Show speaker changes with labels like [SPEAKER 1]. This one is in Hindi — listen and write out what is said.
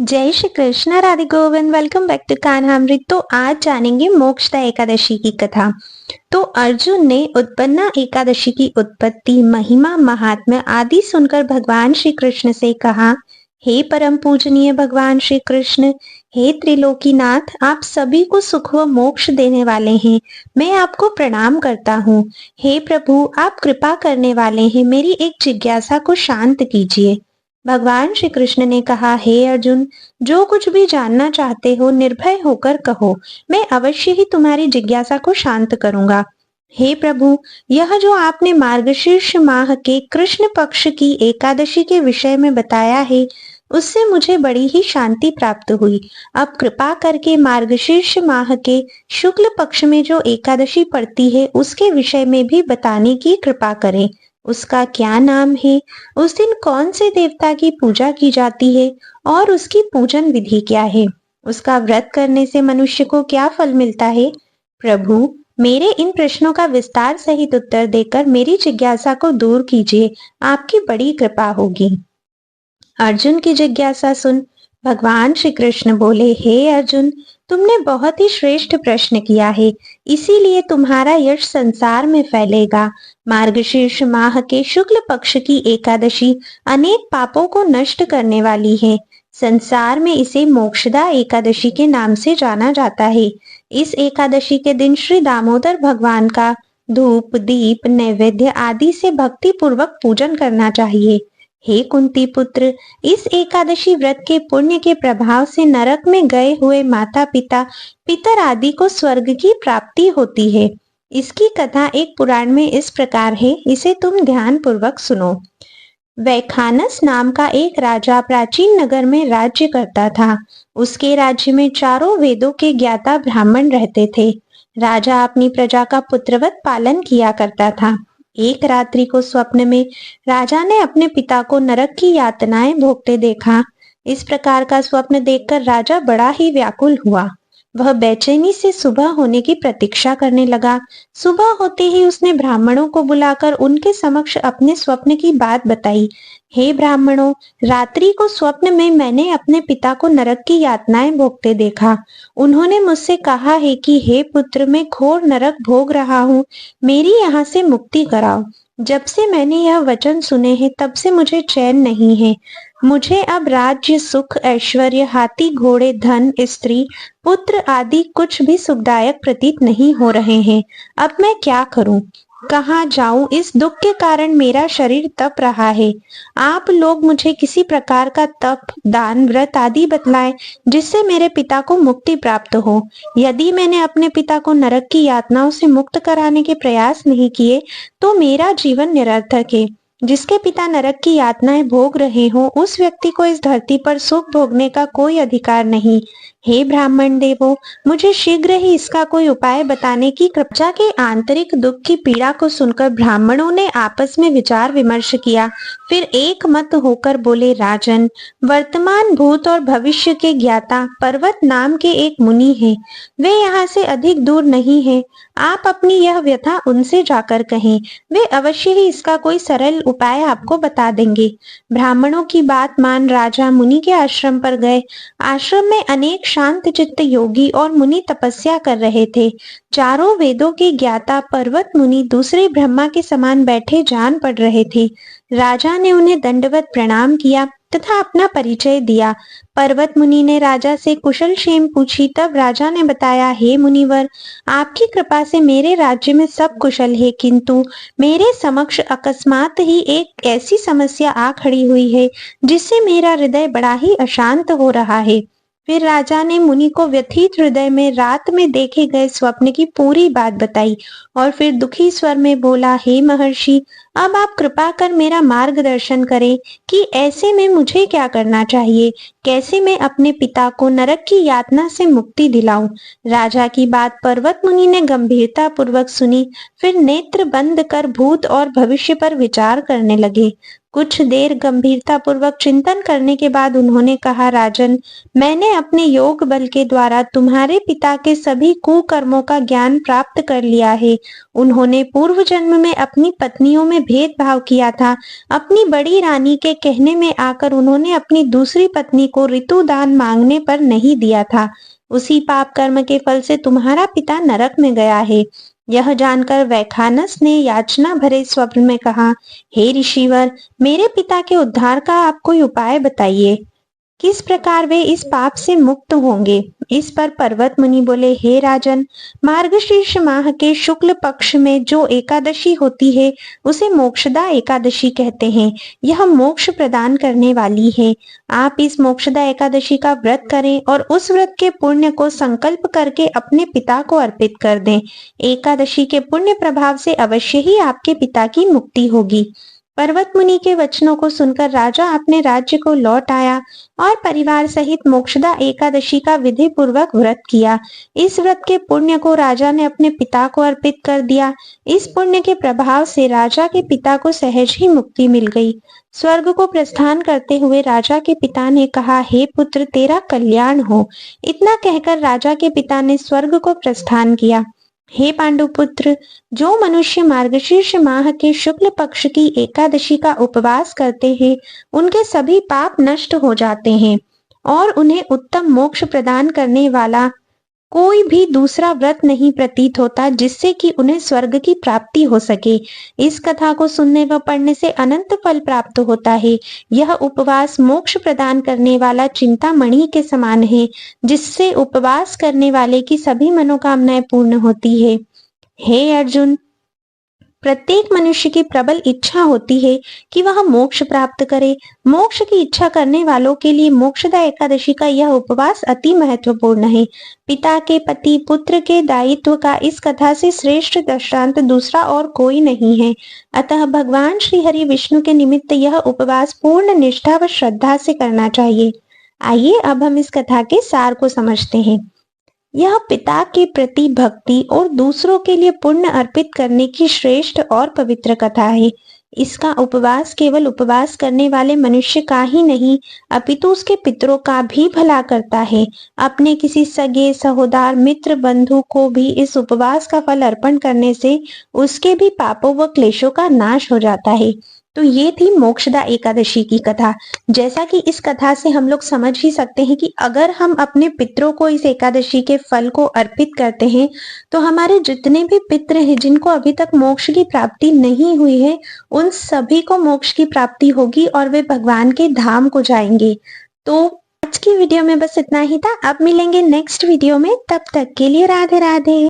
[SPEAKER 1] जय Shri Krishna, Radhe Govind. Welcome back to Kanhamrit. तो आज जानेंगे मोक्षदा एकादशी की कथा। तो अर्जुन ने उत्पन्ना एकादशी की उत्पत्ति, महिमा, महात्म्य आदि सुनकर भगवान श्री कृष्ण से कहा, हे परम पूजनीय भगवान श्री कृष्ण, हे त्रिलोकीनाथ, आप सभी को सुख व मोक्ष देने वाले हैं। मैं आपको प्रणाम करता हूँ। हे प्रभु, आप कृपा करने वाले हैं, मेरी एक जिज्ञासा को शांत कीजिए। भगवान श्री कृष्ण ने कहा, हे अर्जुन, जो कुछ भी जानना चाहते हो निर्भय होकर कहो, मैं अवश्य ही तुम्हारी जिज्ञासा को शांत करूंगा। हे प्रभु, यह जो आपने मार्गशीर्ष माह के कृष्ण पक्ष की एकादशी के विषय में बताया है, उससे मुझे बड़ी ही शांति प्राप्त हुई। अब कृपा करके मार्गशीर्ष माह के शुक्ल पक्ष में जो एकादशी पड़ती है, उसके विषय में भी बताने की कृपा करें। उसका क्या नाम है, उस दिन कौन से देवता की पूजा की जाती है और उसकी पूजन विधि क्या है, उसका व्रत करने से मनुष्य को क्या फल मिलता है। प्रभु, मेरे इन प्रश्नों का विस्तार सहित उत्तर देकर मेरी जिज्ञासा को दूर कीजिए, आपकी बड़ी कृपा होगी। अर्जुन की जिज्ञासा सुन भगवान श्री कृष्ण बोले, हे अर्जुन, तुमने बहुत ही श्रेष्ठ प्रश्न किया है, इसीलिए तुम्हारा यश संसार में फैलेगा। मार्गशीर्ष माह के शुक्ल पक्ष की एकादशी अनेक पापों को नष्ट करने वाली है। संसार में इसे मोक्षदा एकादशी के नाम से जाना जाता है। इस एकादशी के दिन श्री दामोदर भगवान का धूप, दीप, नैवेद्य आदि से भक्ति पूर्वक पूजन करना चाहिए। हे कुंती पुत्र, इस एकादशी व्रत के पुण्य के प्रभाव से नरक में गए हुए माता पिता, पितर आदि को स्वर्ग की प्राप्ति होती है। इसकी कथा एक पुराण में इस प्रकार है, इसे तुम ध्यान पूर्वक सुनो। वैखानस नाम का एक राजा प्राचीन नगर में राज्य करता था। उसके राज्य में चारों वेदों के ज्ञाता ब्राह्मण रहते थे। राजा अपनी प्रजा का पुत्रवत पालन किया करता था। एक रात्रि को स्वप्न में राजा ने अपने पिता को नरक की यातनाएं भोगते देखा। इस प्रकार का स्वप्न देखकर राजा बड़ा ही व्याकुल हुआ। वह बेचैनी से सुबह होने की प्रतीक्षा करने लगा। सुबह होते ही उसने ब्राह्मणों को बुलाकर उनके समक्ष अपने स्वप्न की बात बताई। हे ब्राह्मणों, रात्रि को स्वप्न में मैंने अपने पिता को नरक की यातनाएं भोगते देखा। उन्होंने मुझसे कहा है कि हे पुत्र, मैं घोर नरक भोग रहा हूँ, मेरी यहाँ से मुक्ति कराओ। जब से मैंने यह वचन सुने हैं, तब से मुझे चैन नहीं है। मुझे अब राज्य, सुख, ऐश्वर्य, हाथी, घोड़े, धन, स्त्री, पुत्र आदि कुछ भी सुखदायक प्रतीत नहीं हो रहे हैं। अब मैं क्या करूं? कहाँ जाऊं? इस दुख के कारण मेरा शरीर तप रहा है। आप लोग मुझे किसी प्रकार का तप, दान, व्रत आदि बतलाएं, जिससे मेरे पिता को मुक्ति प्राप्त हो। यदि मैंने अपने पिता को नरक की यातनाओं से मुक्त कराने के प्रयास नहीं किए, तो मेरा जीवन निरर्थक है। जिसके पिता नरक की यातनाएं भोग रहे हो, उस व्यक्ति को इस धरती पर सुख भोगने का कोई अधिकार नहीं। हे ब्राह्मण देवो, मुझे शीघ्र ही इसका कोई उपाय बताने की कृपा। के आंतरिक दुख की पीड़ा को सुनकर ब्राह्मणों ने आपस में विचार विमर्श किया। फिर एक मत होकर बोले, राजन, वर्तमान, भूत और भविष्य के ज्ञाता पर्वत नाम के एक मुनि हैं। वे यहाँ से अधिक दूर नहीं है। आप अपनी यह व्यथा उनसे जाकर कहें, वे अवश्य ही इसका कोई सरल उपाय आपको बता देंगे। ब्राह्मणों की बात मान राजा मुनि के आश्रम पर गए। आश्रम में अनेक शांत चित्त योगी और मुनि तपस्या कर रहे थे। चारों वेदों के ज्ञाता पर्वत मुनि दूसरे ब्रह्मा के समान बैठे जान पड़ रहे थे। राजा ने उन्हें दंडवत प्रणाम किया तथा अपना परिचय दिया। पर्वत मुनि ने राजा से कुशल क्षेम पूछी। तब राजा ने बताया, हे मुनिवर, आपकी कृपा से मेरे राज्य में सब कुशल है, किंतु मेरे समक्ष अकस्मात ही एक ऐसी समस्या आ खड़ी हुई है, जिससे मेरा हृदय बड़ा ही अशांत हो रहा है। फिर राजा ने मुनि को व्यथित हृदय में रात में देखे गए स्वप्न की पूरी बात बताई और फिर दुखी स्वर में बोला, हे महर्षि, अब आप कृपा कर मेरा मार्गदर्शन करें कि ऐसे में मुझे क्या करना चाहिए, कैसे मैं अपने पिता को नरक की यातना से मुक्ति दिलाऊं। राजा की बात पर्वत मुनि ने गंभीरता पूर्वक सुनी। फिर नेत्र बंद कर भूत और भविष्य पर विचार करने लगे। कुछ देर गंभीरता पूर्वक चिंतन करने के बाद उन्होंने कहा, राजन, मैंने अपने योग बल के द्वारा तुम्हारे पिता के सभी कुकर्मों का ज्ञान प्राप्त कर लिया है। उन्होंने पूर्व जन्म में अपनी पत्नियों में भेदभाव किया था। अपनी बड़ी रानी के कहने में आकर उन्होंने अपनी दूसरी पत्नी को ऋतुदान मांगने पर नहीं दिया था। उसी पाप कर्म के फल से तुम्हारा पिता नरक में गया है। यह जानकर वैखानस ने याचना भरे स्वर में कहा, हे ऋषिवर, मेरे पिता के उद्धार का आप कोई उपाय बताइए। किस प्रकार वे इस पाप से मुक्त होंगे? इस पर पर्वत मुनि बोले, हे राजन, मार्गशीर्ष माह के शुक्ल पक्ष में जो एकादशी होती है उसे मोक्षदा एकादशी कहते हैं। यह मोक्ष प्रदान करने वाली है। आप इस मोक्षदा एकादशी का व्रत करें और उस व्रत के पुण्य को संकल्प करके अपने पिता को अर्पित कर दें। एकादशी के पुण्य प्रभाव से अवश्य ही आपके पिता की मुक्ति होगी। पर्वत मुनि के वचनों को सुनकर राजा अपने राज्य को लौट आया और परिवार सहित मोक्षदा एकादशी का विधि पूर्वक व्रत किया। इस व्रत के पुण्य को राजा ने अपने पिता को अर्पित कर दिया। इस पुण्य के प्रभाव से राजा के पिता को सहज ही मुक्ति मिल गई। स्वर्ग को प्रस्थान करते हुए राजा के पिता ने कहा, हे पुत्र, तेरा कल्याण हो। इतना कहकर राजा के पिता ने स्वर्ग को प्रस्थान किया। हे पांडुपुत्र, जो मनुष्य मार्गशीर्ष माह के शुक्ल पक्ष की एकादशी का उपवास करते हैं, उनके सभी पाप नष्ट हो जाते हैं और उन्हें उत्तम मोक्ष प्रदान करने वाला कोई भी दूसरा व्रत नहीं प्रतीत होता जिससे कि उन्हें स्वर्ग की प्राप्ति हो सके। इस कथा को सुनने व पढ़ने से अनंत फल प्राप्त होता है। यह उपवास मोक्ष प्रदान करने वाला चिंतामणि के समान है, जिससे उपवास करने वाले की सभी मनोकामनाएं पूर्ण होती है। हे अर्जुन, प्रत्येक मनुष्य की प्रबल इच्छा होती है कि वह मोक्ष प्राप्त करे। मोक्ष की इच्छा करने वालों के लिए मोक्षदा एकादशी का यह उपवास अति महत्वपूर्ण है। पिता के पति पुत्र के दायित्व का इस कथा से श्रेष्ठ दृष्टांत दूसरा और कोई नहीं है। अतः भगवान श्री हरि विष्णु के निमित्त यह उपवास पूर्ण निष्ठा व श्रद्धा से करना चाहिए। आइए अब हम इस कथा के सार को समझते हैं। यह पिता के प्रति भक्ति और दूसरों के लिए पुण्य अर्पित करने की श्रेष्ठ और पवित्र कथा है। इसका उपवास केवल उपवास करने वाले मनुष्य का ही नहीं, अपितु उसके पितरों का भी भला करता है। अपने किसी सगे सहोदर मित्र बंधु को भी इस उपवास का फल अर्पण करने से उसके भी पापों व क्लेशों का नाश हो जाता है। तो ये थी मोक्षदा एकादशी की कथा। जैसा कि इस कथा से हम लोग समझ ही सकते हैं कि अगर हम अपने पितरों को इस एकादशी के फल को अर्पित करते हैं तो हमारे जितने भी पितर हैं जिनको अभी तक मोक्ष की प्राप्ति नहीं हुई है, उन सभी को मोक्ष की प्राप्ति होगी और वे भगवान के धाम को जाएंगे। तो आज की वीडियो में बस इतना ही था। अब मिलेंगे नेक्स्ट वीडियो में, तब तक के लिए राधे राधे।